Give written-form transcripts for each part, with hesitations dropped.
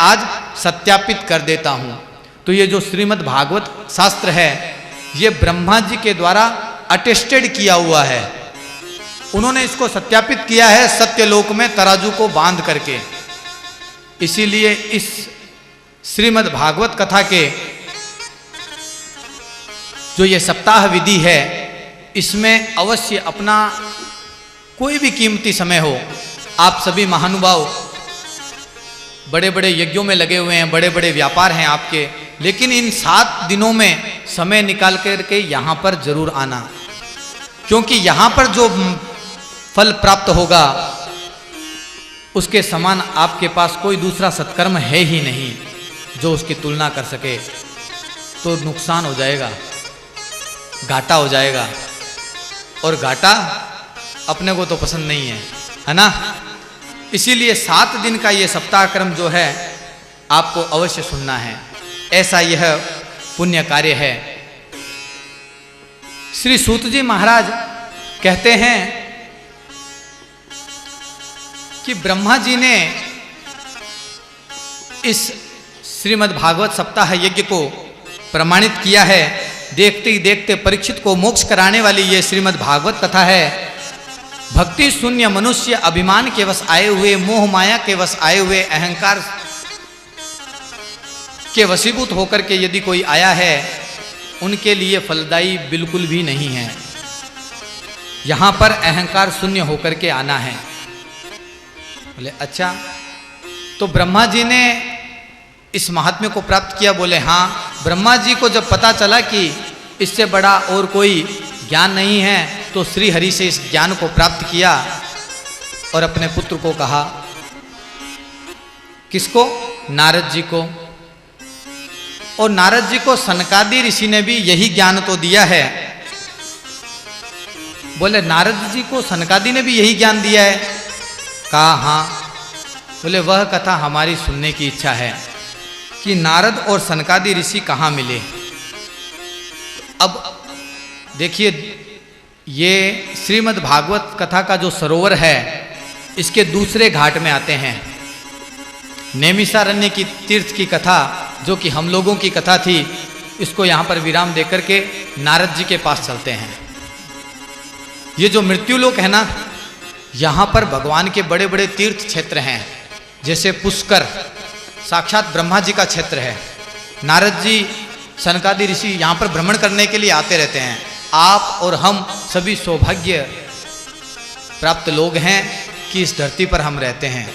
आज सत्यापित कर देता हूं। तो ये जो श्रीमद् भागवत शास्त्र है ये ब्रह्मा जी के द्वारा अटेस्टेड किया हुआ है। उन्होंने इसको सत्यापित किया है सत्यलोक में तराजू को बांध करके। इसीलिए इस श्रीमद् भागवत कथा के जो ये सप्ताह विधि है इसमें अवश्य अपना कोई भी कीमती समय हो, आप सभी महानुभाव बड़े बड़े यज्ञों में लगे हुए हैं, बड़े बड़े व्यापार हैं आपके, लेकिन इन 7 दिनों में समय निकाल करके यहाँ पर जरूर आना, क्योंकि यहाँ पर जो फल प्राप्त होगा उसके समान आपके पास कोई दूसरा सत्कर्म है ही नहीं जो उसकी तुलना कर सके। तो नुकसान हो जाएगा, घाटा हो जाएगा, और घाटा अपने को तो पसंद नहीं है ना। इसीलिए 7 दिन का ये सप्ताह क्रम जो है आपको अवश्य सुनना है, ऐसा यह पुण्य कार्य है। श्री सूत जी महाराज कहते हैं कि ब्रह्मा जी ने इस श्रीमद् भागवत सप्ताह यज्ञ को प्रमाणित किया है। देखते ही देखते परीक्षित को मोक्ष कराने वाली ये श्रीमद् भागवत कथा है। भक्ति शून्य मनुष्य अभिमान के वश आए हुए, मोह माया के वश आए हुए, अहंकार के वशीभूत होकर के यदि कोई आया है उनके लिए फलदायी बिल्कुल भी नहीं है। यहां पर अहंकार शून्य होकर के आना है। बोले अच्छा, तो ब्रह्मा जी ने इस महात्म्य को प्राप्त किया? बोले हाँ। ब्रह्मा जी को जब पता चला कि इससे बड़ा और कोई ज्ञान नहीं है तो श्री हरि से इस ज्ञान को प्राप्त किया और अपने पुत्र को कहा। किसको? नारद जी को। और नारद जी को सनकादि ऋषि ने भी यही ज्ञान तो दिया है। बोले नारद जी को सनकादि ने भी यही ज्ञान दिया है? कहा हाँ। बोले वह कथा हमारी सुनने की इच्छा है कि नारद और सनकादि ऋषि कहाँ मिले। अब देखिए, ये श्रीमद् भागवत कथा का जो सरोवर है इसके दूसरे घाट में आते हैं। नैमिषारण्य की तीर्थ की कथा जो कि हम लोगों की कथा थी, इसको यहाँ पर विराम देकर के नारद जी के पास चलते हैं। ये जो मृत्युलोक है ना, यहाँ पर भगवान के बड़े बड़े तीर्थ क्षेत्र हैं। जैसे पुष्कर साक्षात ब्रह्मा जी का क्षेत्र है। नारद जी, सनकादि ऋषि यहाँ पर भ्रमण करने के लिए आते रहते हैं। आप और हम सभी सौभाग्य प्राप्त लोग हैं कि इस धरती पर हम रहते हैं।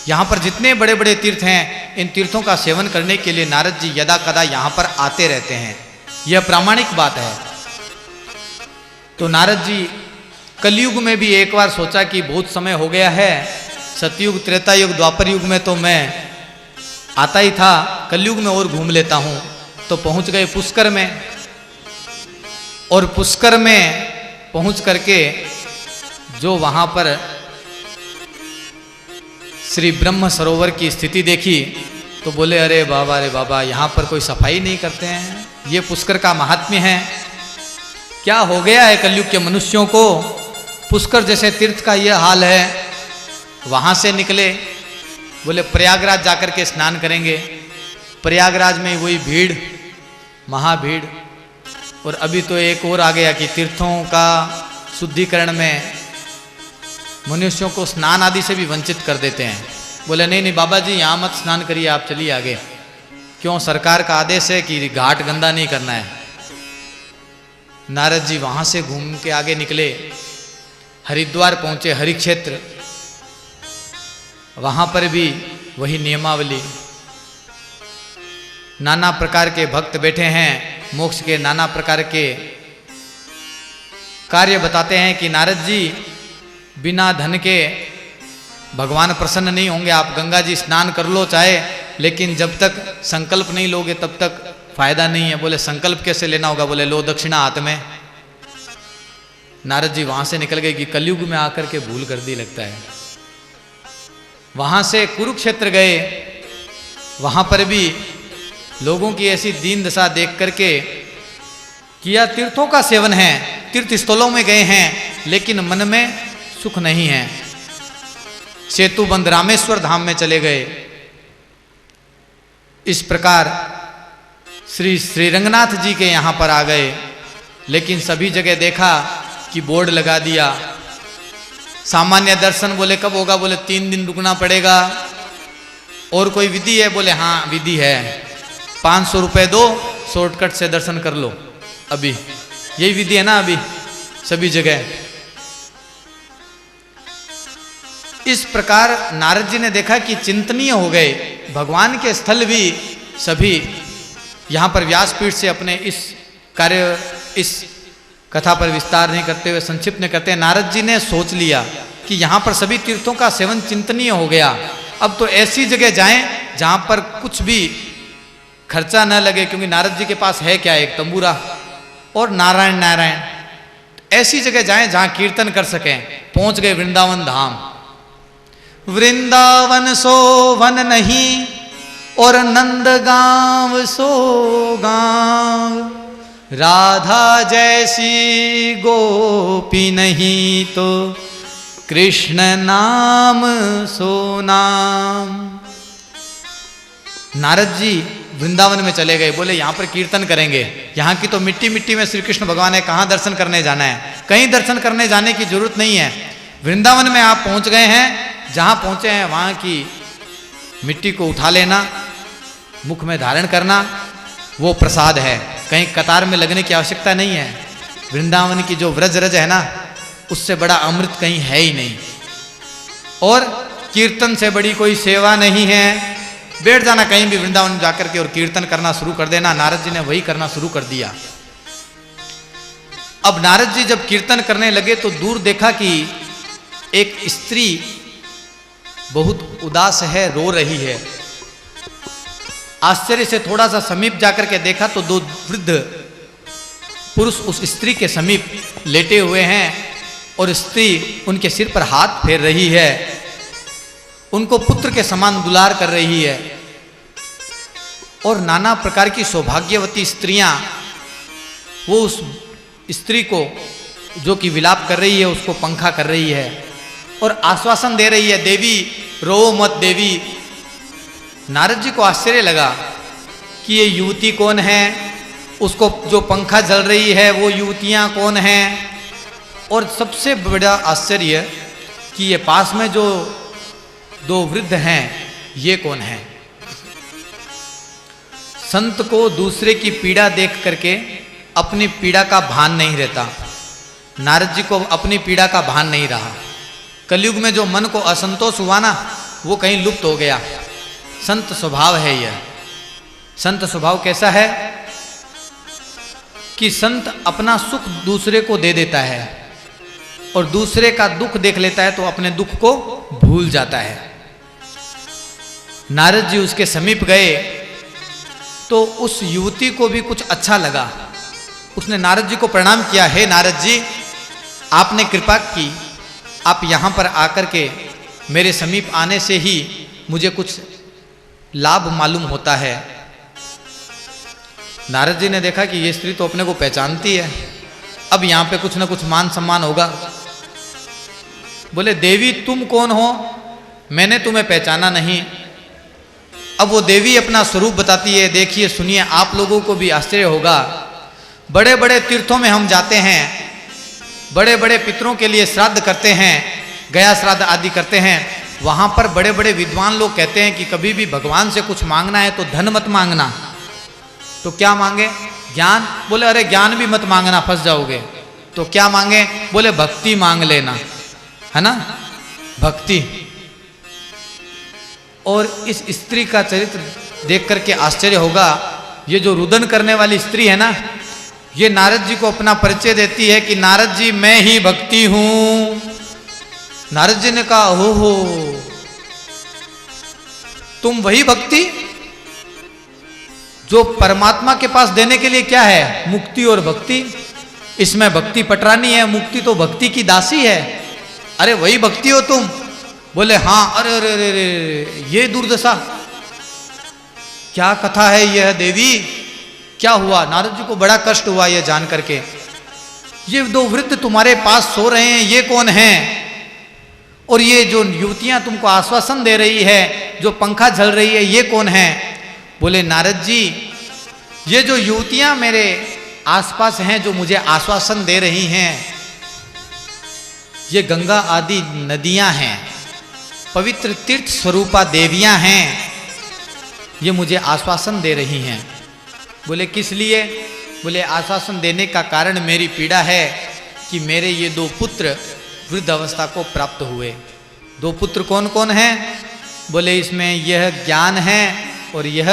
यहाँ पर जितने बड़े बड़े तीर्थ हैं, इन तीर्थों का सेवन करने के लिए नारद जी यदा कदा यहाँ पर आते रहते हैं। यह प्रामाणिक बात है। तो नारद जी कलयुग में भी एक बार सोचा कि बहुत समय हो गया है, सतयुग, त्रेता युग, द्वापर युग में तो मैं आता ही था, कलयुग में और घूम लेता हूँ। तो पहुँच गए पुष्कर में, और पुष्कर में पहुँच करके जो वहाँ पर श्री ब्रह्म सरोवर की स्थिति देखी तो बोले अरे बाबा, यहाँ पर कोई सफाई नहीं करते हैं। ये पुष्कर का महात्म्य है। क्या हो गया है कलयुग के मनुष्यों को? पुष्कर जैसे तीर्थ का ये हाल है। वहाँ से निकले, बोले प्रयागराज जाकर के स्नान करेंगे। प्रयागराज में वही भीड़, महाभीड़। और अभी तो एक और आ गया कि तीर्थों का शुद्धिकरण में मनुष्यों को स्नान आदि से भी वंचित कर देते हैं। बोले नहीं बाबा जी, यहाँ मत स्नान करिए, आप चलिए आगे। क्यों? सरकार का आदेश है कि घाट गंदा नहीं करना है। नारद जी वहाँ से घूम के आगे निकले, हरिद्वार पहुँचे, हरिक्षेत्र। वहाँ पर भी वही नियमावली, नाना प्रकार के भक्त बैठे हैं, मोक्ष के नाना प्रकार के कार्य बताते हैं कि नारद जी बिना धन के भगवान प्रसन्न नहीं होंगे। आप गंगा जी स्नान कर लो चाहे, लेकिन जब तक संकल्प नहीं लोगे तब तक फायदा नहीं है। बोले संकल्प कैसे लेना होगा? बोले लो दक्षिणा हाथ में। नारद जी वहां से निकल गए कि कलयुग में आकर के भूल कर दी लगता है। वहां से कुरुक्षेत्र गए, वहां पर भी लोगों की ऐसी दीन दशा देख करके किया। तीर्थों का सेवन है, तीर्थ स्थलों में गए हैं, लेकिन मन में सुख नहीं है। सेतुबंध रामेश्वर धाम में चले गए, इस प्रकार श्री श्रीरंगनाथ जी के यहाँ पर आ गए, लेकिन सभी जगह देखा कि बोर्ड लगा दिया, सामान्य दर्शन। बोले कब होगा? बोले 3 दिन रुकना पड़ेगा। और कोई विधि है? बोले हाँ विधि है, 500 रुपये दो, शॉर्टकट से दर्शन कर लो। अभी यही विधि है ना अभी सभी जगह। इस प्रकार नारद जी ने देखा कि चिंतनीय हो गए। भगवान के स्थल भी सभी यहाँ पर व्यासपीठ से अपने इस कार्य, इस कथा पर विस्तार नहीं करते हुए संक्षिप्त नहीं करते, नारद जी ने सोच लिया कि यहाँ पर सभी तीर्थों का सेवन चिंतनीय हो गया। अब तो ऐसी जगह जाएं जहाँ पर कुछ भी खर्चा न लगे, क्योंकि नारद जी के पास है क्या? एक तंबूरा और नारायण नारायण। ऐसी जगह जाएं जहाँ कीर्तन कर सकें। पहुँच गए वृंदावन धाम। वृंदावन सो वन नहीं और नंद गांव सो गांव, राधा जैसी गोपी नहीं तो कृष्ण नाम सो नाम। नारद जी वृंदावन में चले गए। बोले यहाँ पर कीर्तन करेंगे। यहाँ की तो मिट्टी मिट्टी में श्री कृष्ण भगवान है, कहाँ दर्शन करने जाना है? कहीं दर्शन करने जाने की जरूरत नहीं है। वृंदावन में आप पहुँच गए हैं, जहाँ पहुँचे हैं वहाँ की मिट्टी को उठा लेना, मुख में धारण करना, वो प्रसाद है। कहीं कतार में लगने की आवश्यकता नहीं है। वृंदावन की जो व्रज रज है ना, उससे बड़ा अमृत कहीं है ही नहीं। और कीर्तन से बड़ी कोई सेवा नहीं है। बैठ जाना कहीं भी वृंदावन जाकर के और कीर्तन करना शुरू कर देना। नारद जी ने वही करना शुरू कर दिया। अब नारद जी जब कीर्तन करने लगे तो दूर देखा कि एक स्त्री बहुत उदास है, रो रही है। आश्चर्य से थोड़ा सा समीप जाकर के देखा तो 2 वृद्ध पुरुष उस स्त्री के समीप लेटे हुए हैं और स्त्री उनके सिर पर हाथ फेर रही है, उनको पुत्र के समान दुलार कर रही है। और नाना प्रकार की सौभाग्यवती स्त्रियां वो उस स्त्री को जो कि विलाप कर रही है उसको पंखा कर रही है और आश्वासन दे रही है, देवी रो मत देवी। नारद जी को आश्चर्य लगा कि ये युवती कौन है, उसको जो पंखा जल रही है वो युवतियां कौन हैं। और सबसे बड़ा आश्चर्य कि ये पास में जो 2 वृद्ध हैं ये कौन हैं। संत को दूसरे की पीड़ा देख करके अपनी पीड़ा का भान नहीं रहता। नारद जी को अपनी पीड़ा का भान नहीं रहा। कलयुग में जो मन को असंतोष हुआ ना, वो कहीं लुप्त हो गया। संत स्वभाव है यह। संत स्वभाव कैसा है कि संत अपना सुख दूसरे को दे देता है और दूसरे का दुख देख लेता है तो अपने दुख को भूल जाता है। नारद जी उसके समीप गए तो उस युवती को भी कुछ अच्छा लगा। उसने नारद जी को प्रणाम किया, हे नारद जी, आपने कृपा की, आप यहाँ पर आकर के मेरे समीप आने से ही मुझे कुछ लाभ मालूम होता है। नारद जी ने देखा कि ये स्त्री तो अपने को पहचानती है, अब यहाँ पे कुछ ना कुछ मान सम्मान होगा। बोले, देवी तुम कौन हो? मैंने तुम्हें पहचाना नहीं। अब वो देवी अपना स्वरूप बताती है। देखिए सुनिए, आप लोगों को भी आश्चर्य होगा। बड़े बड़े तीर्थों में हम जाते हैं, बड़े बड़े पितरों के लिए श्राद्ध करते हैं, गया श्राद्ध आदि करते हैं। वहाँ पर बड़े बड़े विद्वान लोग कहते हैं कि कभी भी भगवान से कुछ मांगना है तो धन मत मांगना। तो क्या मांगे? ज्ञान। बोले अरे ज्ञान भी मत मांगना, फंस जाओगे। तो क्या मांगे? बोले भक्ति मांग लेना, है ना, भक्ति। और इस स्त्री का चरित्र देख करके आश्चर्य होगा। ये जो रुदन करने वाली स्त्री है ना, ये नारद जी को अपना परिचय देती है कि नारद जी मैं ही भक्ति हूं। नारद जी ने कहा, हो तुम वही भक्ति जो परमात्मा के पास देने के लिए क्या है? मुक्ति और भक्ति। इसमें भक्ति पटरानी है, मुक्ति तो भक्ति की दासी है। अरे वही भक्ति हो तुम? बोले हाँ। अरे अरे अरे अरे, ये दुर्दशा, क्या कथा है यह देवी? क्या हुआ? नारद जी को बड़ा कष्ट हुआ यह जान करके। ये 2 वृद्ध तुम्हारे पास सो रहे हैं, ये कौन हैं? और ये जो युवतियां तुमको आश्वासन दे रही है, जो पंखा झल रही है, ये कौन है? बोले नारद जी, ये जो युवतियां मेरे आसपास हैं जो मुझे आश्वासन दे रही हैं, ये गंगा आदि नदियां हैं, पवित्र तीर्थ स्वरूपा देवियां हैं, ये मुझे आश्वासन दे रही हैं। बोले किस लिए? बोले आश्वासन देने का कारण मेरी पीड़ा है कि मेरे ये 2 पुत्र वृद्ध अवस्था को प्राप्त हुए। 2 पुत्र कौन कौन हैं? बोले इसमें यह ज्ञान है और यह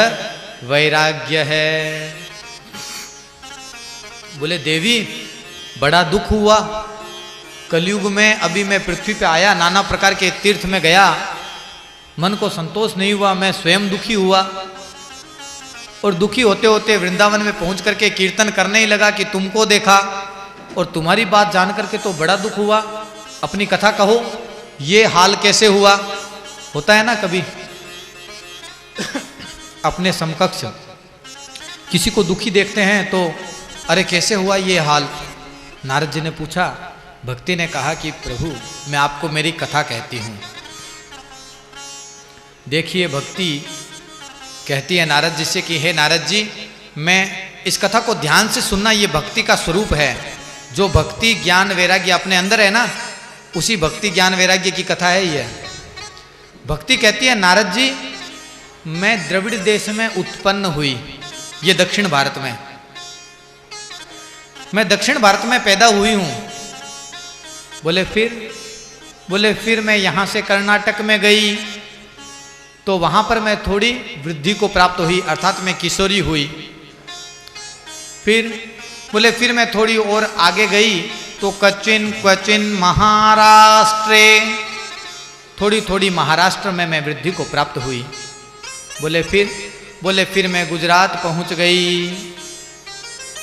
वैराग्य है। बोले देवी, बड़ा दुख हुआ कलयुग में। अभी मैं पृथ्वी पे आया, नाना प्रकार के तीर्थ में गया, मन को संतोष नहीं हुआ, मैं स्वयं दुखी हुआ। और दुखी होते होते वृंदावन में पहुंच करके कीर्तन करने ही लगा कि तुमको देखा और तुम्हारी बात जान करके तो बड़ा दुख हुआ। अपनी कथा कहो, ये हाल कैसे हुआ? होता है ना कभी अपने समकक्ष किसी को दुखी देखते हैं तो अरे कैसे हुआ ये हाल? नारद जी ने पूछा। भक्ति ने कहा कि प्रभु, मैं आपको मेरी कथा कहती हूं। देखिए, भक्ति कहती है नारद जी से कि हे नारद जी, मैं इस कथा को ध्यान से सुनना, ये भक्ति का स्वरूप है। जो भक्ति ज्ञान वैराग्य अपने अंदर है ना, उसी भक्ति ज्ञान वैराग्य की कथा है ये। भक्ति कहती है नारद जी, मैं द्रविड़ देश में उत्पन्न हुई, ये दक्षिण भारत में, मैं दक्षिण भारत में पैदा हुई हूं। बोले फिर मैं यहां से कर्नाटक में गई तो वहां पर मैं थोड़ी वृद्धि को प्राप्त हुई, अर्थात मैं किशोरी हुई। फिर मैं थोड़ी और आगे गई तो क्वचिन महाराष्ट्रे, थोड़ी थोड़ी महाराष्ट्र में मैं वृद्धि को प्राप्त हुई। बोले फिर मैं गुजरात पहुंच गई,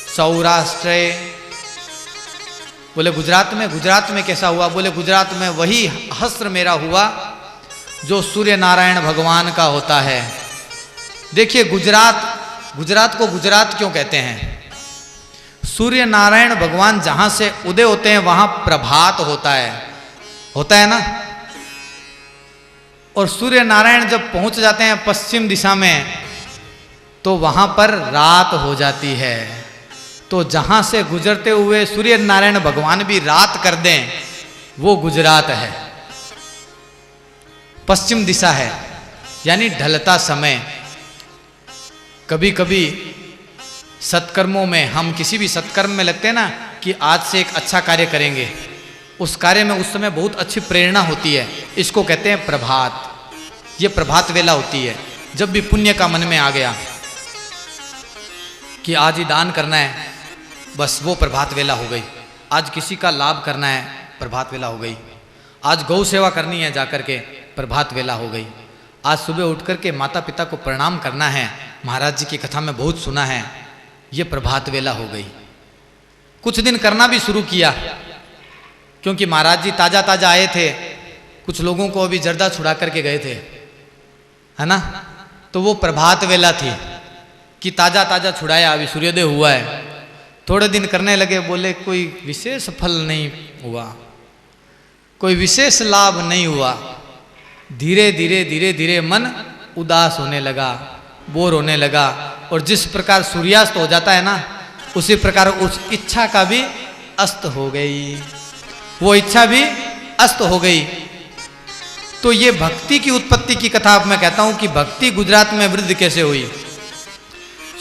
सौराष्ट्र। बोले गुजरात में कैसा हुआ? बोले गुजरात में वही हस्त्र मेरा हुआ जो सूर्य नारायण भगवान का होता है। देखिए, गुजरात को गुजरात क्यों कहते हैं? सूर्य नारायण भगवान जहां से उदय होते हैं वहां प्रभात होता है ना। और सूर्य नारायण जब पहुंच जाते हैं पश्चिम दिशा में तो वहां पर रात हो जाती है। तो जहां से गुजरते हुए सूर्य नारायण भगवान भी रात कर दें, वो गुजरात है, पश्चिम दिशा है, यानी ढलता समय। कभी कभी सत्कर्मों में, हम किसी भी सत्कर्म में लगते हैं ना कि आज से एक अच्छा कार्य करेंगे, उस कार्य में उस समय बहुत अच्छी प्रेरणा होती है। इसको कहते हैं प्रभात। ये प्रभात वेला होती है। जब भी पुण्य का मन में आ गया कि आज ही दान करना है, बस वो प्रभात वेला हो गई। आज किसी का लाभ करना है, प्रभात वेला हो गई। आज गौ सेवा करनी है जाकर के, प्रभात वेला हो गई। आज सुबह उठ करके माता पिता को प्रणाम करना है, महाराज जी की कथा में बहुत सुना है, ये प्रभात वेला हो गई। कुछ दिन करना भी शुरू किया क्योंकि महाराज जी ताजा ताजा आए थे, कुछ लोगों को अभी जर्दा छुड़ा करके गए थे, है ना। तो वो प्रभात वेला थी कि ताजा ताजा छुड़ाया, अभी सूर्योदय हुआ है। थोड़े दिन करने लगे, बोले कोई विशेष फल नहीं हुआ, कोई विशेष लाभ नहीं हुआ। धीरे धीरे मन उदास होने लगा, बोर होने लगा। और जिस प्रकार सूर्यास्त हो जाता है ना, उसी प्रकार उस इच्छा का भी अस्त हो गई, वो इच्छा भी अस्त हो गई। तो ये भक्ति की उत्पत्ति की कथा अब मैं कहता हूं कि भक्ति गुजरात में वृद्धि कैसे हुई।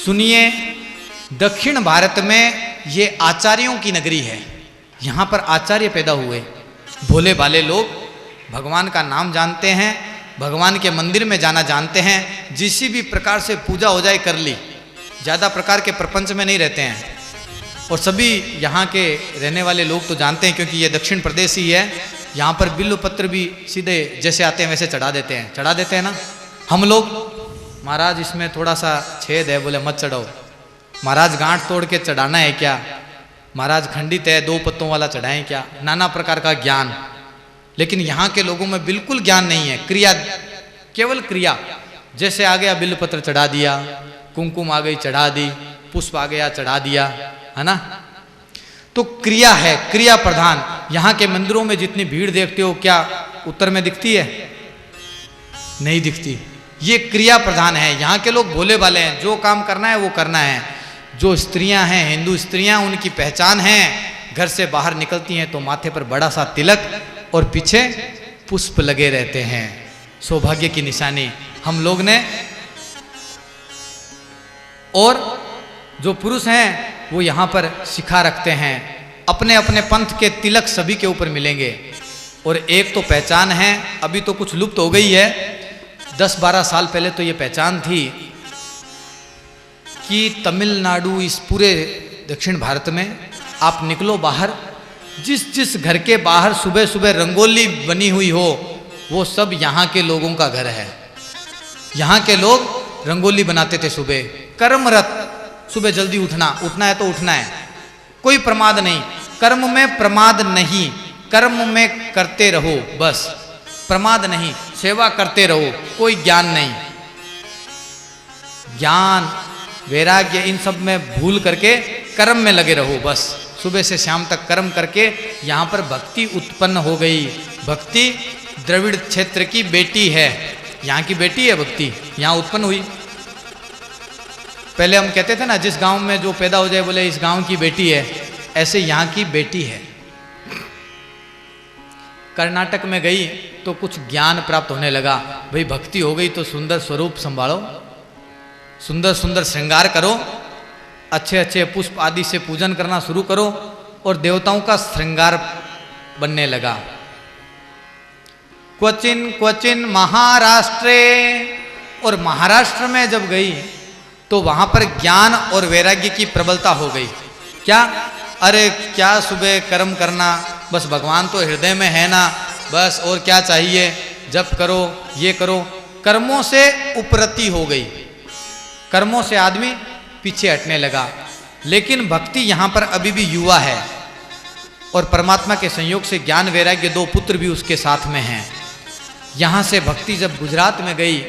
सुनिए, दक्षिण भारत में ये आचार्यों की नगरी है। यहां पर आचार्य पैदा हुए, भोले भाले लोग भगवान का नाम जानते हैं, भगवान के मंदिर में जाना जानते हैं, जिसी भी प्रकार से पूजा हो जाए कर ली, ज़्यादा प्रकार के प्रपंच में नहीं रहते हैं। और सभी यहाँ के रहने वाले लोग तो जानते हैं क्योंकि ये दक्षिण प्रदेश ही है। यहाँ पर बिल्व पत्र भी सीधे जैसे आते हैं वैसे चढ़ा देते हैं ना। हम लोग, महाराज इसमें थोड़ा सा छेद है, बोले मत चढ़ाओ। महाराज गांठ तोड़ के चढ़ाना है क्या? महाराज खंडित है, 2 पत्तों वाला चढ़ाएं क्या? नाना प्रकार का ज्ञान। लेकिन यहाँ के लोगों में बिल्कुल ज्ञान नहीं है, क्रिया, केवल क्रिया। जैसे आ गया बिल्व पत्र चढ़ा दिया, कुमकुम आ गई चढ़ा दी, पुष्प आ गया चढ़ा दिया, है ना। तो क्रिया है, क्रिया प्रधान। यहाँ के मंदिरों में जितनी भीड़ देखते हो, क्या उत्तर में दिखती है? नहीं दिखती। ये क्रिया प्रधान है। यहाँ के लोग भोले वाले हैं, जो काम करना है वो करना है। जो स्त्रियां हैं, हिंदू स्त्रियां, उनकी पहचान है, घर से बाहर निकलती हैं तो माथे पर बड़ा सा तिलक और पीछे पुष्प लगे रहते हैं, सौभाग्य की निशानी। हम लोग ने, और जो पुरुष हैं वो यहाँ पर शिखा रखते हैं। अपने अपने पंथ के तिलक सभी के ऊपर मिलेंगे। और एक तो पहचान है, अभी तो कुछ लुप्त हो गई है, 10-12 साल पहले तो ये पहचान थी कि तमिलनाडु, इस पूरे दक्षिण भारत में आप निकलो बाहर, जिस जिस घर के बाहर सुबह सुबह रंगोली बनी हुई हो वो सब यहाँ के लोगों का घर है। यहाँ के लोग रंगोली बनाते थे सुबह, कर्मरत। सुबह जल्दी उठना है तो उठना है, कोई प्रमाद नहीं, कर्म में प्रमाद नहीं, कर्म में करते रहो बस, प्रमाद नहीं, सेवा करते रहो, कोई ज्ञान नहीं। ज्ञान वैराग्य इन सब में भूल करके कर्म में लगे रहो बस, सुबह से शाम तक कर्म करके। यहाँ पर भक्ति उत्पन्न हो गई। भक्ति द्रविड़ क्षेत्र की बेटी है, यहाँ की बेटी है भक्ति, यहाँ उत्पन्न हुई। पहले हम कहते थे ना, जिस गांव में जो पैदा हो जाए बोले इस गांव की बेटी है, ऐसे यहाँ की बेटी है। कर्नाटक में गई तो कुछ ज्ञान प्राप्त होने लगा, भाई भक्ति हो गई तो सुंदर स्वरूप संभालो, सुंदर सुंदर श्रृंगार करो, अच्छे अच्छे पुष्प आदि से पूजन करना शुरू करो, और देवताओं का श्रृंगार बनने लगा। क्वचिन क्वचिन महाराष्ट्रे, और महाराष्ट्र में जब गई तो वहां पर ज्ञान और वैराग्य की प्रबलता हो गई। क्या, अरे क्या सुबह कर्म करना, बस भगवान तो हृदय में है ना, बस और क्या चाहिए, जप करो, ये करो। कर्मों से उपरति हो गई, कर्मों से आदमी पीछे हटने लगा। लेकिन भक्ति यहाँ पर अभी भी युवा है, और परमात्मा के संयोग से ज्ञान वैराग्य 2 पुत्र भी उसके साथ में हैं। यहाँ से भक्ति जब गुजरात में गई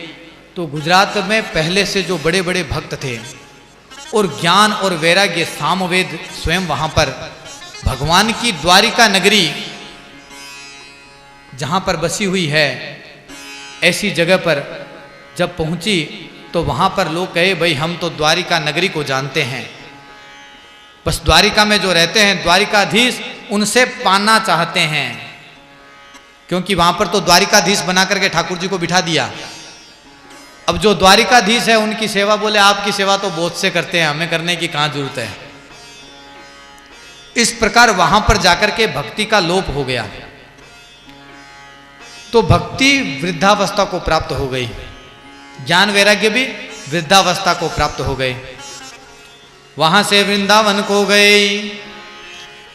तो गुजरात में पहले से जो बड़े बड़े भक्त थे, और ज्ञान और वैराग्य सामवेद स्वयं वहाँ पर भगवान की द्वारिका नगरी जहाँ पर बसी हुई है, ऐसी जगह पर जब पहुँची तो वहाँ पर लोग कहे, भाई हम तो द्वारिका नगरी को जानते हैं, बस द्वारिका में जो रहते हैं द्वारिकाधीश, उनसे पाना चाहते हैं। क्योंकि वहाँ पर तो द्वारिकाधीश बना करके ठाकुर जी को बिठा दिया। अब जो द्वारिकाधीश है उनकी सेवा, बोले आपकी सेवा तो बहुत से करते हैं, हमें करने की कहाँ जरूरत है। इस प्रकार वहां पर जाकर के भक्ति का लोप हो गया। तो भक्ति वृद्धावस्था को प्राप्त हो गई, ज्ञान वैराग्य भी वृद्धावस्था को प्राप्त हो गए। वहां से वृंदावन को गए।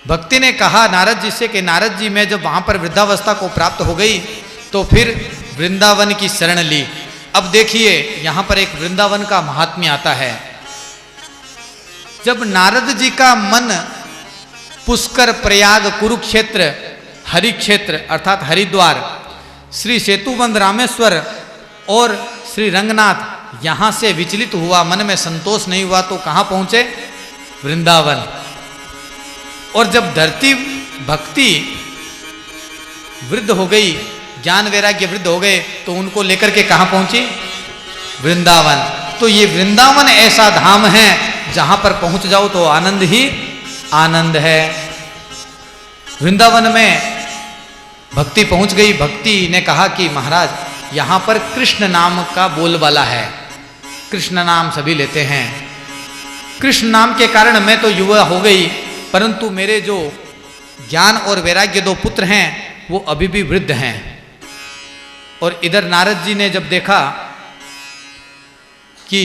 भक्ति ने कहा नारद जी से कि नारद जी, मैं जब वहां पर वृद्धावस्था को प्राप्त हो गई तो फिर वृंदावन की शरण ली। अब देखिए यहां पर एक वृंदावन का महात्म्य आता है। जब नारद जी का मन पुष्कर, प्रयाग, कुरुक्षेत्र, हरि क्षेत्र अर्थात हरिद्वार, श्री सेतुबंध, रामेश्वर और श्री रंगनाथ यहां से विचलित हुआ, मन में संतोष नहीं हुआ, तो कहां पहुंचे? वृंदावन। और जब धरती भक्ति वृद्ध हो गई, ज्ञान वैराग्य वृद्ध हो गए, तो उनको लेकर के कहां पहुंची? वृंदावन। तो ये वृंदावन ऐसा धाम है जहां पर पहुंच जाओ तो आनंद ही आनंद है। वृंदावन में भक्ति पहुंच गई। भक्ति ने कहा कि महाराज यहां पर कृष्ण नाम का बोलबाला है, कृष्ण नाम सभी लेते हैं। कृष्ण नाम के कारण मैं तो युवा हो गई, परंतु मेरे जो ज्ञान और वैराग्य 2 पुत्र हैं वो अभी भी वृद्ध हैं। और इधर नारद जी ने जब देखा कि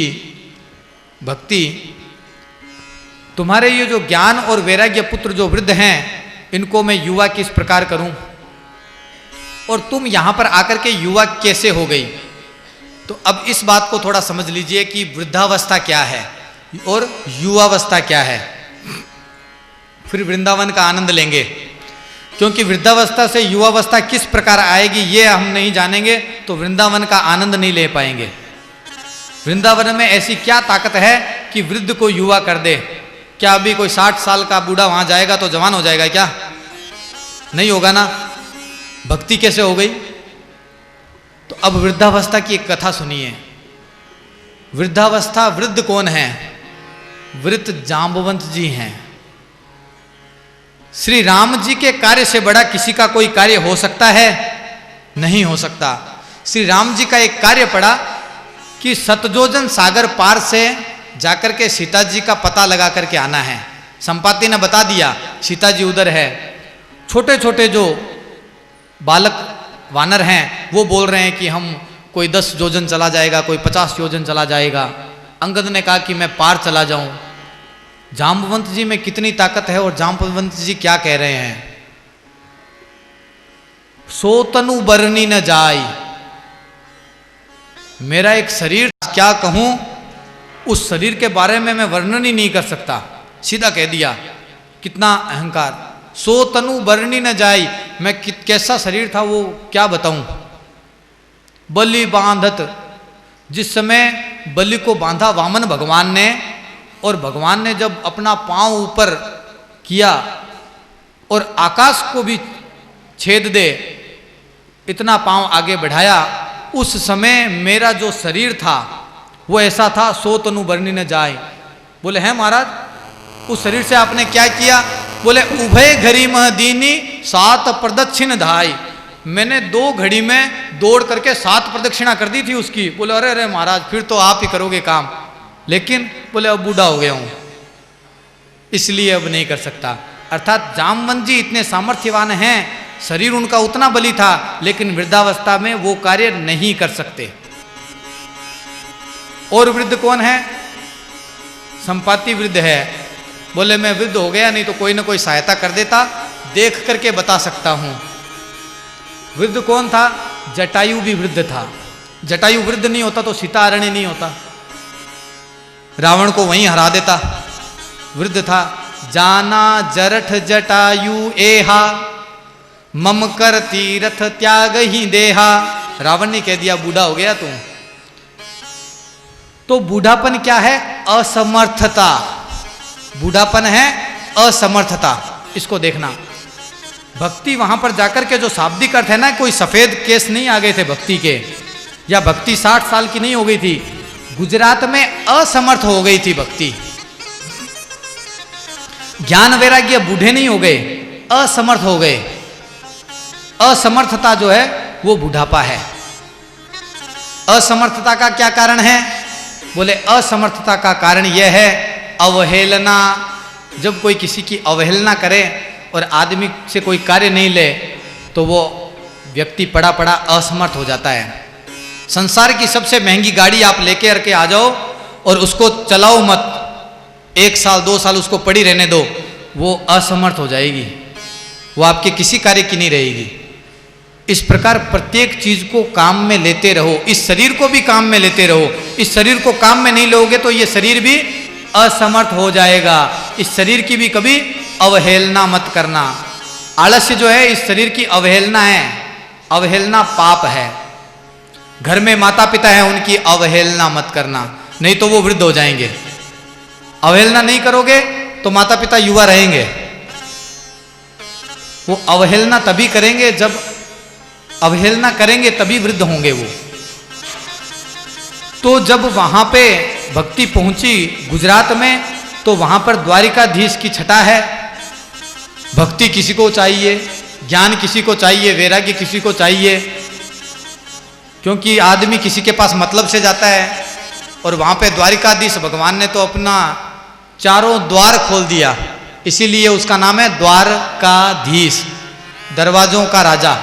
भक्ति, तुम्हारे ये जो ज्ञान और वैराग्य पुत्र जो वृद्ध हैं, इनको मैं युवा किस प्रकार करूं, और तुम यहां पर आकर के युवा कैसे हो गई। तो अब इस बात को थोड़ा समझ लीजिए कि वृद्धावस्था क्या है और युवावस्था क्या है, फिर वृंदावन का आनंद लेंगे। क्योंकि वृद्धावस्था से युवावस्था किस प्रकार आएगी ये हम नहीं जानेंगे तो वृंदावन का आनंद नहीं ले पाएंगे। वृंदावन में ऐसी क्या ताकत है कि वृद्ध को युवा कर दे? क्या अभी कोई 60 साल का बूढ़ा वहां जाएगा तो जवान हो जाएगा क्या? नहीं होगा ना। भक्ति कैसे हो गई? तो अब वृद्धावस्था की एक कथा सुनिए। वृद्धावस्था वृद्ध कौन है? वृद्ध जांबवंत जी हैं। श्री राम जी के कार्य से बड़ा किसी का कोई कार्य हो सकता है? नहीं हो सकता। श्री राम जी का एक कार्य पड़ा कि सतजोजन सागर पार से जाकर के सीता जी का पता लगा करके आना है। संपाति ने बता दिया सीता जी उधर है। छोटे छोटे जो बालक वानर हैं वो बोल रहे हैं कि हम कोई 10 योजन चला जाएगा, कोई 50 योजन चला जाएगा। अंगद ने कहा कि मैं पार चला जाऊं। जांबवंत जी में कितनी ताकत है और जांबवंत जी क्या कह रहे हैं? सोतनु बरनी न जाई, मेरा एक शरीर, क्या कहूं, उस शरीर के बारे में मैं वर्णन ही नहीं कर सकता। सीधा कह दिया, कितना अहंकार। सो तनु बरनी न जाई, मैं कैसा शरीर था वो क्या बताऊं। बलि बांधत, जिस समय बलि को बांधा वामन भगवान ने, और भगवान ने जब अपना पांव ऊपर किया और आकाश को भी छेद दे इतना पांव आगे बढ़ाया, उस समय मेरा जो शरीर था वो ऐसा था, सो तनु बरनी न जाए। बोले हैं महाराज, उस शरीर से आपने क्या किया? बोले उभय घड़ी मह दीनी 7 प्रदक्षिण धाई, मैंने 2 घड़ी में दौड़ करके 7 प्रदक्षिणा कर दी थी उसकी। बोले अरे अरे महाराज फिर तो आप ही करोगे काम, लेकिन बोले अब बूढ़ा हो गया हूं इसलिए अब नहीं कर सकता। अर्थात जामवंत जी इतने सामर्थ्यवान हैं, शरीर उनका उतना बली था, लेकिन वृद्धावस्था में वो कार्य नहीं कर सकते। और वृद्ध कौन है? संपाति वृद्ध है। बोले मैं वृद्ध हो गया, नहीं तो कोई ना कोई सहायता कर देता, देख करके बता सकता हूं। वृद्ध कौन था? जटायु भी वृद्ध था। जटायु वृद्ध नहीं होता तो सीतारण्य नहीं होता, रावण को वहीं हरा देता। वृद्ध था। जाना जरठ जटायु एहा, मम कर तीरथ त्याग ही देहा। रावण ने कह दिया बूढ़ा हो गया तू। तो बूढ़ापन क्या है? असमर्थता। बूढ़ापन है असमर्थता। इसको देखना। भक्ति वहां पर जाकर के जो शाब्दिक अर्थ है ना, कोई सफेद केस नहीं आ गए थे भक्ति के, या भक्ति 60 साल की नहीं हो गई थी। गुजरात में असमर्थ हो गई थी भक्ति। ज्ञान वैराग्य बूढ़े नहीं हो गए, असमर्थ हो गए। असमर्थता जो है वो बुढ़ापा है। असमर्थता का क्या कारण है? बोले असमर्थता का कारण यह है अवहेलना। जब कोई किसी की अवहेलना करे और आदमी से कोई कार्य नहीं ले तो वो व्यक्ति पड़ा पड़ा असमर्थ हो जाता है। संसार की सबसे महंगी गाड़ी आप लेके आके आ जाओ और उसको चलाओ मत, 1 साल 2 साल उसको पड़ी रहने दो, वो असमर्थ हो जाएगी, वो आपके किसी कार्य की नहीं रहेगी। इस प्रकार प्रत्येक चीज को काम में लेते रहो। इस शरीर को भी काम में लेते रहो। इस शरीर को काम में नहीं लोगे तो ये शरीर भी असमर्थ हो जाएगा। इस शरीर की भी कभी अवहेलना मत करना। आलस्य जो है इस शरीर की अवहेलना है। अवहेलना पाप है। घर में माता पिता है, उनकी अवहेलना मत करना, नहीं तो वो वृद्ध हो जाएंगे। अवहेलना नहीं करोगे तो माता पिता युवा रहेंगे। वो अवहेलना तभी करेंगे, जब अवहेलना करेंगे तभी वृद्ध होंगे वो। तो जब वहां पे भक्ति पहुंची गुजरात में, तो वहां पर द्वारिकाधीश की छटा है। भक्ति किसी को चाहिए, ज्ञान किसी को चाहिए, वैराग्य किसी को चाहिए, क्योंकि आदमी किसी के पास मतलब से जाता है। और वहां पे द्वारिकाधीश भगवान ने तो अपना चारों द्वार खोल दिया, इसीलिए उसका नाम है द्वारकाधीश, दरवाजों का राजा।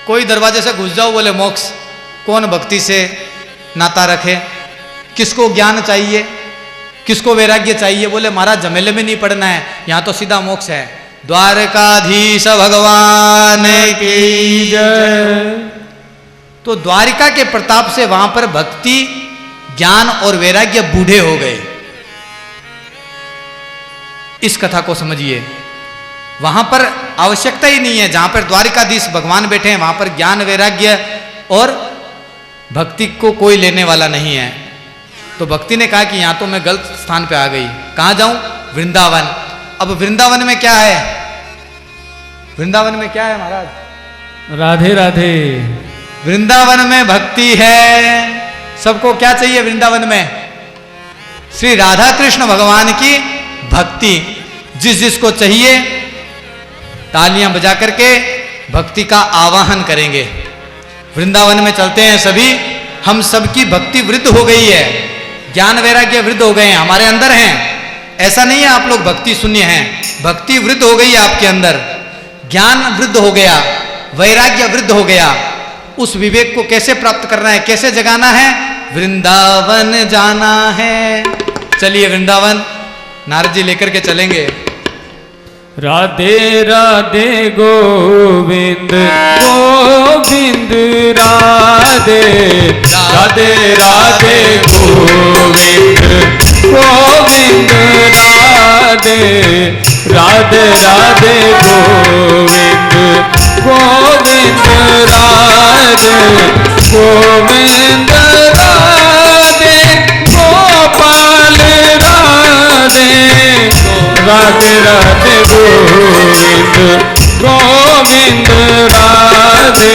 कोई दरवाजे से घुस जाओ बोले मोक्ष। कौन भक्ति से नाता रखे? किसको ज्ञान चाहिए, किसको वैराग्य चाहिए? बोले महाराज झमेले में नहीं पड़ना है, यहां तो सीधा मोक्ष है। द्वारकाधीश भगवान की जय। तो द्वारिका के प्रताप से वहां पर भक्ति, ज्ञान और वैराग्य बूढ़े हो गए। इस कथा को समझिए। वहां पर आवश्यकता ही नहीं है, जहां पर द्वारिकाधीश भगवान बैठे हैं वहां पर ज्ञान वैराग्य और भक्ति को कोई लेने वाला नहीं है। तो भक्ति ने कहा कि यहां तो मैं गलत स्थान पे आ गई, कहां जाऊं? वृंदावन। अब वृंदावन में क्या है? वृंदावन में क्या है महाराज? राधे राधे। वृंदावन में भक्ति है, सबको क्या चाहिए वृंदावन में? श्री राधा कृष्ण भगवान की भक्ति। जिस जिसको चाहिए तालियां बजा करके भक्ति का आवाहन करेंगे। वृंदावन में चलते हैं सभी, हम सबकी भक्ति वृद्ध हो गई है, ज्ञान वैराग्य वृद्ध हो गए हैं, हमारे अंदर हैं। ऐसा नहीं है आप लोग भक्ति शून्य हैं, भक्ति वृद्ध हो गई है आपके अंदर, ज्ञान वृद्ध हो गया, वैराग्य वृद्ध हो गया। उस विवेक को कैसे प्राप्त करना है, कैसे जगाना है? वृंदावन जाना है। चलिए वृंदावन नारद जी लेकर के चलेंगे। राधे राधे गोविंद गोविंद राधे, राधे राधे गोविंद गोविंद राधे, राधे राधे गोविंद गोविंद राधे, गोविंद राधे गोपाल राधे, राधे राधे गोविंद गोविंद राधे,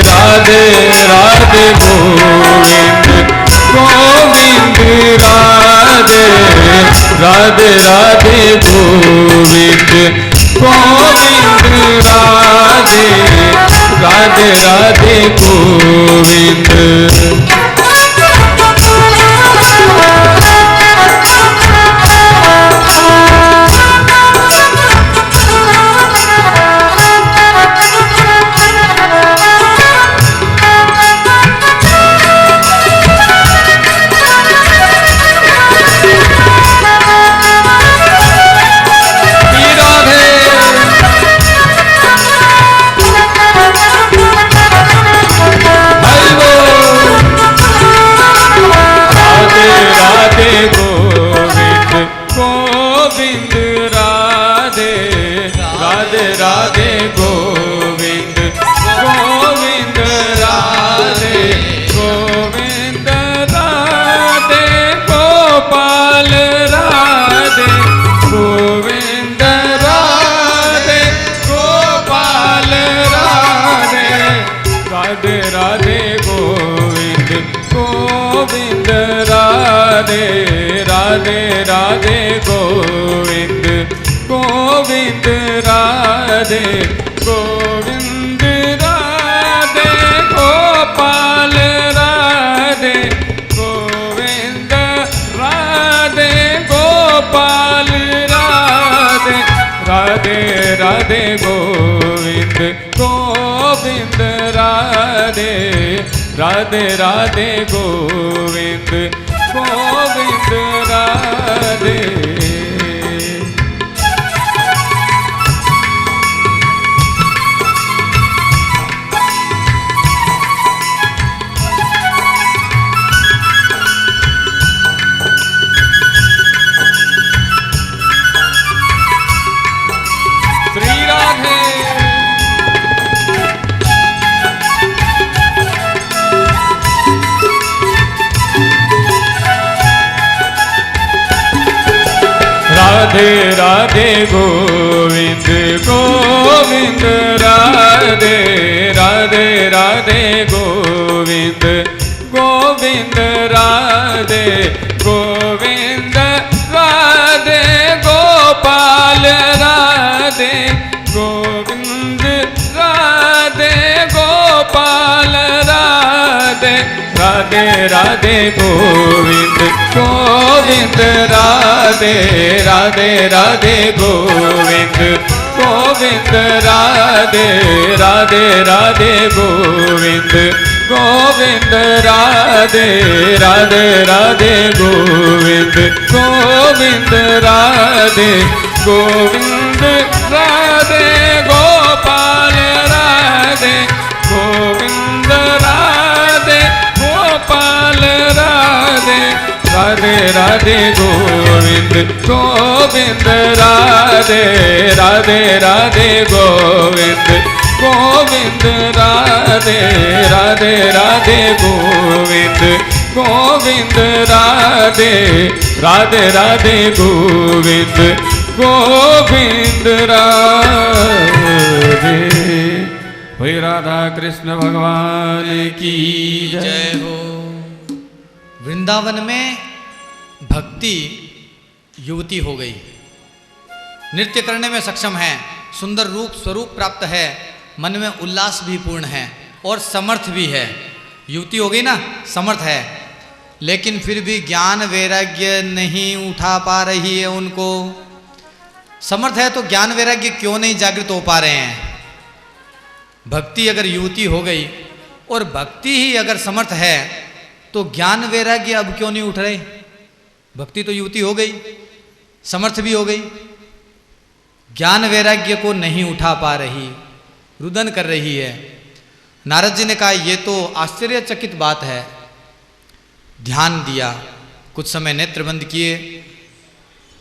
राधे राधे गोविंद गोविंद राधे, राधे राधे गोविंद गोविंद राधे, राधे राधे गोविंद। राधे राधे गोविंद गोविंद राधे, गोविंद राधे गोपाल राधे, गोविंद राधे गोपाल राधे, राधे राधे गोविंद गोविंद राधे, राधे राधे गोविंद गोविंद राधे। श्री राधे राधे राधे गोविंद गोविंद राधे, राधे राधे गोविंद गोविंद राधे, गोविंद राधे गोपाल राधे, गोविंद राधे गोपाल राधे, राधे राधे गोविंद गोविंद राधे, राधे राधे गोविंद गोविंद राधे, राधे राधे गोविंद गोविंद राधे, राधे राधे गोविंद गोविंद राधे, गोविंद राधे गोपाल राधे, गोविंद राधे गोपाल राधे, राधे राधे गोविंद गोविंद राधे, राधे राधे गोविंद गोविंद राधे, राधे राधे गोविंद गोविंद राधे, राधे राधे गोविंद गोविंद राधे। वही राधा कृष्ण भगवान की जय हो। वृंदावन में भक्ति युवती हो गई, नृत्य करने में सक्षम है, सुंदर रूप स्वरूप प्राप्त है, मन में उल्लास भी पूर्ण है और समर्थ भी है। युवती हो गई ना, समर्थ है, लेकिन फिर भी ज्ञान वैराग्य नहीं उठा पा रही है उनको। समर्थ है तो ज्ञान वैराग्य क्यों नहीं जागृत हो पा रहे हैं? भक्ति अगर युवती हो गई और भक्ति ही अगर समर्थ है तो ज्ञान वैराग्य अब क्यों नहीं उठ रहे? भक्ति तो युवती हो गई, समर्थ भी हो गई, ज्ञान वैराग्य को नहीं उठा पा रही, रुदन कर रही है। नारद जी ने कहा ये तो आश्चर्यचकित बात है। ध्यान दिया, कुछ समय नेत्र बंद किए,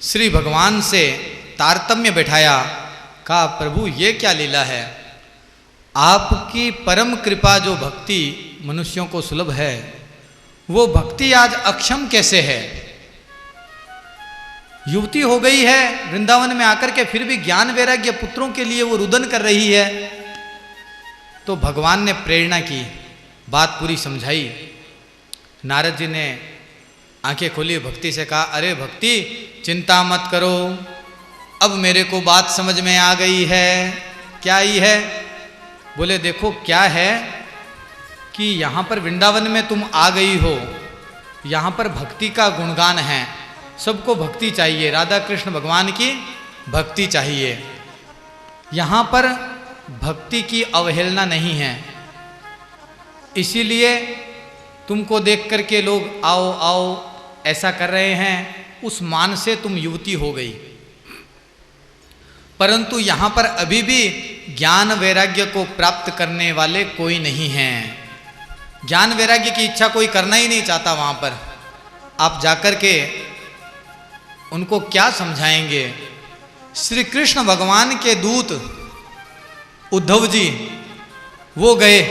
श्री भगवान से तारतम्य बैठाया, कहा प्रभु ये क्या लीला है? आपकी परम कृपा जो भक्ति मनुष्यों को सुलभ है, वो भक्ति आज अक्षम कैसे है? युवती हो गई है वृंदावन में आकर के, फिर भी ज्ञान वैराग्य पुत्रों के लिए वो रुदन कर रही है। तो भगवान ने प्रेरणा की, बात पूरी समझाई। नारद जी ने आंखें खोली, भक्ति से कहा अरे भक्ति चिंता मत करो, अब मेरे को बात समझ में आ गई है। क्या ही है? बोले देखो क्या है कि यहाँ पर वृंदावन में तुम आ गई हो, यहाँ पर भक्ति का गुणगान है, सबको भक्ति चाहिए, राधा कृष्ण भगवान की भक्ति चाहिए। यहाँ पर भक्ति की अवहेलना नहीं है, इसीलिए तुमको देख करके लोग आओ आओ ऐसा कर रहे हैं, उस मान से तुम युवती हो गई। परंतु यहाँ पर अभी भी ज्ञान वैराग्य को प्राप्त करने वाले कोई नहीं हैं। ज्ञान वैराग्य की इच्छा कोई करना ही नहीं चाहता। वहाँ पर आप जाकर के उनको क्या समझाएंगे? श्री कृष्ण भगवान के दूत उद्धव जी वो गए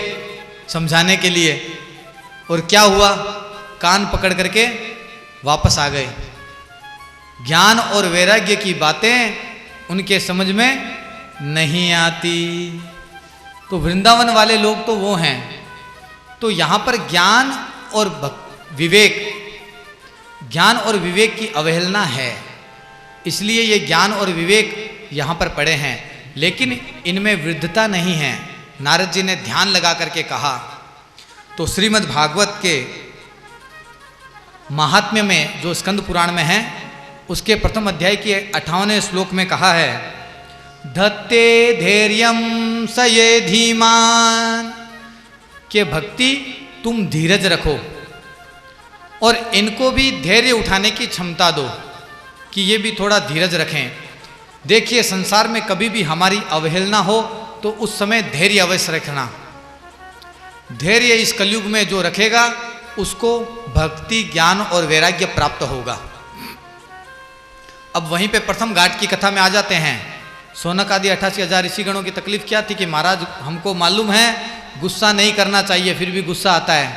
समझाने के लिए, और क्या हुआ? कान पकड़ करके वापस आ गए। ज्ञान और वैराग्य की बातें उनके समझ में नहीं आती। तो वृंदावन वाले लोग तो वो हैं। तो यहाँ पर ज्ञान और विवेक, ज्ञान और विवेक की अवहेलना है, इसलिए ये ज्ञान और विवेक यहाँ पर पड़े हैं, लेकिन इनमें वृद्धता नहीं है। नारद जी ने ध्यान लगा करके कहा। तो श्रीमद् भागवत के महात्म्य में जो स्कंद पुराण में है, उसके प्रथम अध्याय के 58वें श्लोक में कहा है, धत्ते धैर्यम स ये धीमान, के भक्ति तुम धीरज रखो और इनको भी धैर्य उठाने की क्षमता दो कि ये भी थोड़ा धीरज रखें। देखिए संसार में कभी भी हमारी अवहेलना हो तो उस समय धैर्य अवश्य रखना। धैर्य इस कलयुग में जो रखेगा उसको भक्ति ज्ञान और वैराग्य प्राप्त होगा। अब वहीं पे प्रथम घाट की कथा में आ जाते हैं। सोनक आदि 88,000 ऋषिगणों की तकलीफ क्या थी कि महाराज हमको मालूम है गुस्सा नहीं करना चाहिए, फिर भी गुस्सा आता है,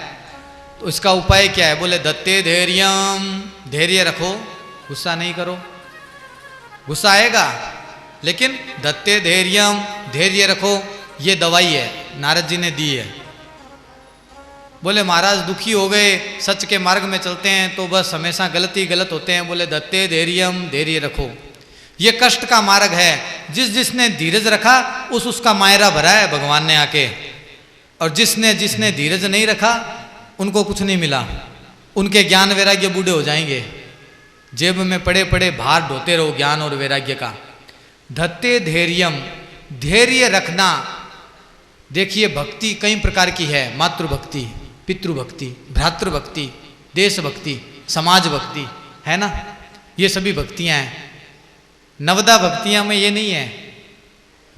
तो इसका उपाय क्या है? बोले दत्ते धैर्यम, धैर्य रखो, गुस्सा नहीं करो। गुस्सा आएगा लेकिन दत्ते धैर्यम, धैर्य रखो, ये दवाई है, नारद जी ने दी है। बोले महाराज दुखी हो गए, सच के मार्ग में चलते हैं तो बस हमेशा गलत ही गलत होते हैं। बोले दत्ते धैर्यम, धैर्य रखो, ये कष्ट का मार्ग है। जिसने धीरज रखा उसका मायरा भरा है भगवान ने आके, और जिसने धीरज नहीं रखा उनको कुछ नहीं मिला। उनके ज्ञान वैराग्य बूढ़े हो जाएंगे, जेब में पड़े पड़े भार ढोते रहो ज्ञान और वैराग्य का। धत्ते धैर्यम, धैर्य रखना। देखिए भक्ति कई प्रकार की है, मातृभक्ति, पितृभक्ति, भ्रातृभक्ति, देशभक्ति, समाज भक्ति, है ना, ये सभी भक्तियां हैं। नवदा भक्तियां में ये नहीं है,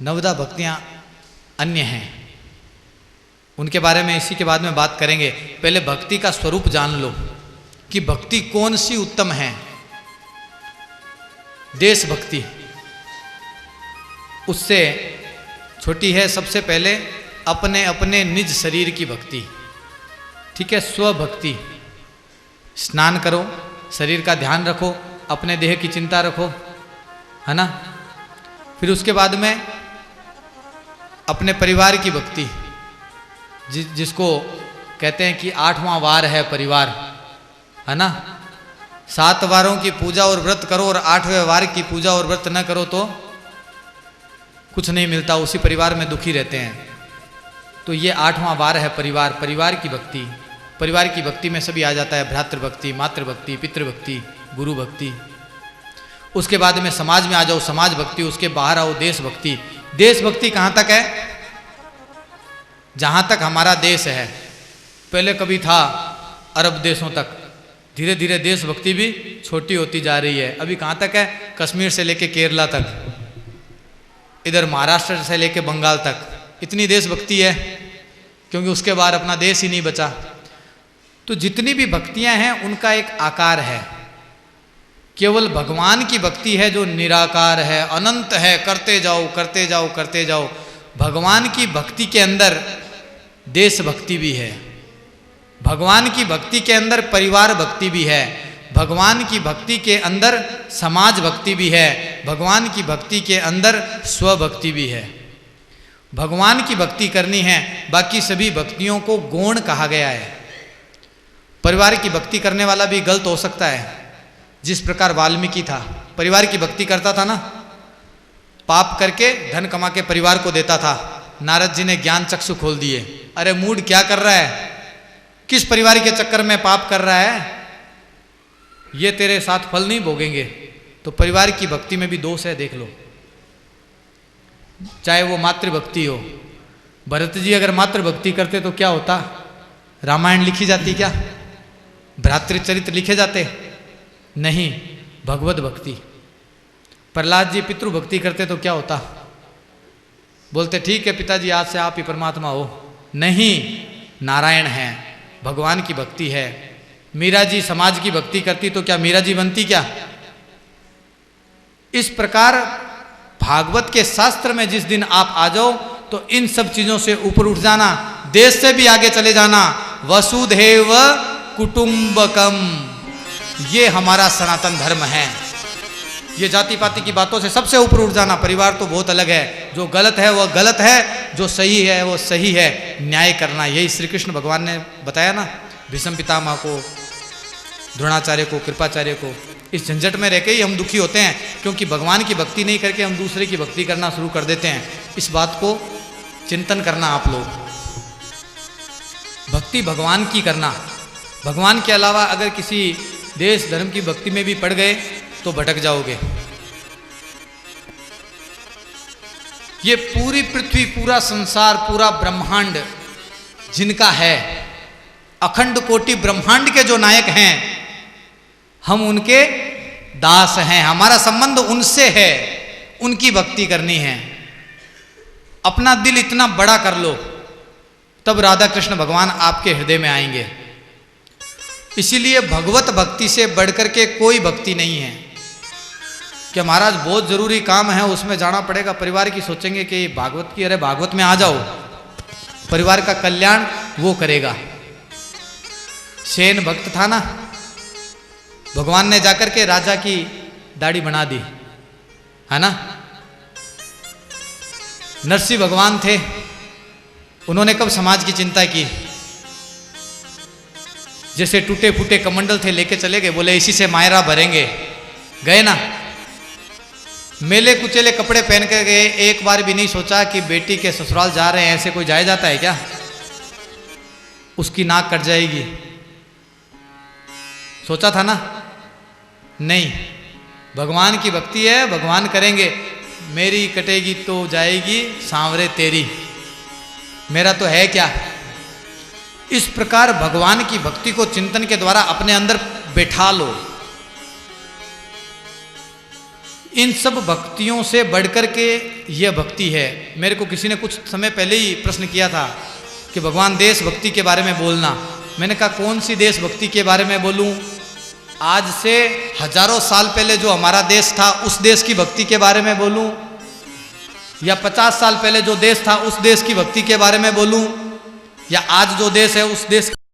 नवदा भक्तियां अन्य हैं, उनके बारे में इसी के बाद में बात करेंगे। पहले भक्ति का स्वरूप जान लो कि भक्ति कौन सी उत्तम है। देशभक्ति उससे छोटी है। सबसे पहले अपने अपने निज शरीर की भक्ति, ठीक है, स्वभक्ति। स्नान करो, शरीर का ध्यान रखो, अपने देह की चिंता रखो, है ना। फिर उसके बाद में अपने परिवार की भक्ति, जिसको कहते हैं कि 8वां वार है परिवार, है ना। 7 वारों की पूजा और व्रत करो और 8वें वार की पूजा और व्रत न करो तो कुछ नहीं मिलता, उसी परिवार में दुखी रहते हैं। तो ये 8वां वार है परिवार, परिवार की भक्ति। परिवार की भक्ति में सभी आ जाता है, भ्रातृ भक्ति, मातृ भक्ति, पितृभक्ति, गुरु भक्ति। उसके बाद में समाज में आ जाओ, समाज भक्ति। उसके बाहर आओ, देश भक्ति। देश भक्ति कहाँ तक है? जहाँ तक हमारा देश है। पहले कभी था अरब देशों तक, धीरे धीरे देश भक्ति भी छोटी होती जा रही है। अभी कहाँ तक है? कश्मीर से लेके केरला तक, इधर महाराष्ट्र से लेके बंगाल तक, इतनी देशभक्ति है, क्योंकि उसके बाद अपना देश ही नहीं बचा। तो जितनी भी भक्तियां हैं उनका एक आकार है। केवल भगवान की भक्ति है जो निराकार है, अनंत है, करते जाओ करते जाओ करते जाओ। भगवान की भक्ति के अंदर देशभक्ति भी है, भगवान की भक्ति के अंदर परिवार भक्ति भी है, भगवान की भक्ति के अंदर समाज भक्ति भी है, भगवान की भक्ति के अंदर स्वभक्ति भी है। भगवान की भक्ति करनी है, बाकी सभी भक्तियों को गौण कहा गया है। परिवार की भक्ति करने वाला भी गलत हो सकता है। जिस प्रकार वाल्मीकि था, परिवार की भक्ति करता था ना, पाप करके धन कमा के परिवार को देता था। नारद जी ने ज्ञान चक्षु खोल दिए, अरे मूड क्या कर रहा है, किस परिवार के चक्कर में पाप कर रहा है, ये तेरे साथ फल नहीं भोगेंगे। तो परिवार की भक्ति में भी दोष है, देख लो। चाहे वो मातृभक्ति हो, भरत जी अगर मातृभक्ति करते तो क्या होता? रामायण लिखी जाती क्या? भ्रातृचरित्र लिखे जाते? नहीं, भगवत भक्ति। प्रहलाद जी पितृभक्ति करते तो क्या होता? बोलते ठीक है पिताजी, आज से आप ही परमात्मा हो। नहीं, नारायण है, भगवान की भक्ति है। मीरा जी समाज की भक्ति करती तो क्या मीरा जी बनती क्या? इस प्रकार भागवत के शास्त्र में जिस दिन आप आ जाओ तो इन सब चीजों से ऊपर उठ जाना, देश से भी आगे चले जाना। वसुधैव कुटुंबकम, ये हमारा सनातन धर्म है। ये जाति पाति की बातों से सबसे ऊपर उठ जाना। परिवार तो बहुत अलग है, जो गलत है वह गलत है, जो सही है वो सही है। न्याय करना, यही श्री कृष्ण भगवान ने बताया ना, भीष्म पितामह को, द्रोणाचार्य को, कृपाचार्य को। इस झंझट में रह के ही हम दुखी होते हैं, क्योंकि भगवान की भक्ति नहीं करके हम दूसरे की भक्ति करना शुरू कर देते हैं। इस बात को चिंतन करना आप लोग। भक्ति भगवान की करना, भगवान के अलावा अगर किसी देश धर्म की भक्ति में भी पड़ गए तो भटक जाओगे। ये पूरी पृथ्वी, पूरा संसार, पूरा ब्रह्मांड जिनका है, अखंड कोटि ब्रह्मांड के जो नायक हैं, हम उनके दास हैं। हमारा संबंध उनसे है, उनकी भक्ति करनी है। अपना दिल इतना बड़ा कर लो, तब राधा कृष्ण भगवान आपके हृदय में आएंगे। इसीलिए भगवत भक्ति से बढ़कर के कोई भक्ति नहीं है कि महाराज बहुत जरूरी काम है उसमें जाना पड़ेगा। परिवार की सोचेंगे कि भागवत की, अरे भागवत में आ जाओ, परिवार का कल्याण वो करेगा। सेन भक्त था ना, भगवान ने जाकर के राजा की दाढ़ी बना दी, है ना। नरसिंह भगवान थे, उन्होंने कब समाज की चिंता की? जैसे टूटे फूटे कमंडल थे लेके चले गए, बोले इसी से मायरा भरेंगे, गए ना। मेले कुचेले कपड़े पहन कर गए, एक बार भी नहीं सोचा कि बेटी के ससुराल जा रहे हैं, ऐसे कोई जाया जाता है क्या? उसकी नाक कट जाएगी, सोचा था ना? नहीं, भगवान की भक्ति है, भगवान करेंगे। मेरी कटेगी तो जाएगी सांवरे तेरी, मेरा तो है क्या। इस प्रकार भगवान की भक्ति को चिंतन के द्वारा अपने अंदर बैठा लो। इन सब भक्तियों से बढ़कर के यह भक्ति है। मेरे को किसी ने कुछ समय पहले ही प्रश्न किया था कि भगवान देश भक्ति के बारे में बोलना। मैंने कहा कौन सी देश भक्ति के बारे में बोलूं? आज से हजारों साल पहले जो हमारा देश था उस देश की भक्ति के बारे में बोलूं, या 50 साल पहले जो देश था उस देश की भक्ति के बारे में बोलूं, या आज जो देश है उस देश